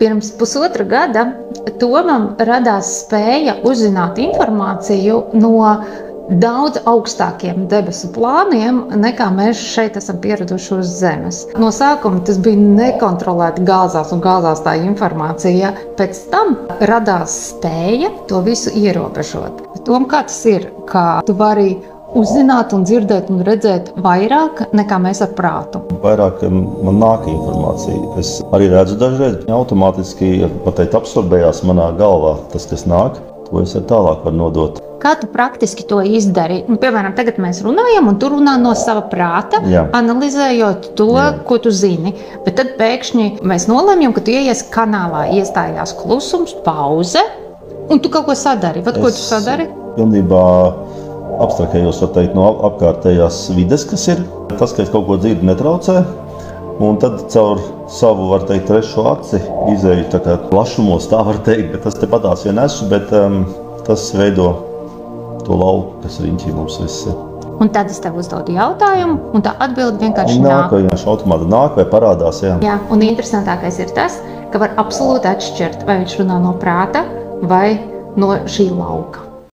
Pirms pusotra gada Tomam radās spēja uzzināt informāciju no daudz augstākiem debesu plāniem, nekā mēs šeit esam pieraduši uz Zemes. No sākuma tas bija nekontrolēti gāzās un gāzās tā informācija. Pēc tam radās spēja to visu ierobežot. Tom, kā tas ir, kā tu vari uzzināt un dzirdēt un redzēt vairāk nekā mēs ar prātu? Vairāk man nāk informācija. Es arī redzu dažreiz automātiski, pateikt, absorbējās manā galvā tas, kas nāk, to es tālāk varu nodot. Kā tu praktiski to izdari? Piemēram, tagad mēs runājam, un tu runā no sava prāta, analizējot to, ko tu zini. Bet tad pēkšņi mēs nolēmjam, ka tu ieies kanālā, iestājās klusums, pauze, un tu kaut ko sadari. Ko tu sadari? Pilnībā abstrakējos, var teikt, no apkārtējās vides, kas ir. Tas, ka es kaut ko dzirdu, netraucē. Un tad caur savu, var teikt, trešo aci izēju tā kā plašumos, tā var teikt. Bet tas tepatās vien esmu, bet tas veido to lauku, kas riņķī mums viss ir. Un tad es tev uzdodu jautājumu, un tā atbilde vienkārši nāk. Vienkārši automāti nāk vai parādās, jā. Jā, un interesantākais ir tas, ka var absolūti atšķirt, vai viņš runā no prāta vai no šī lauka.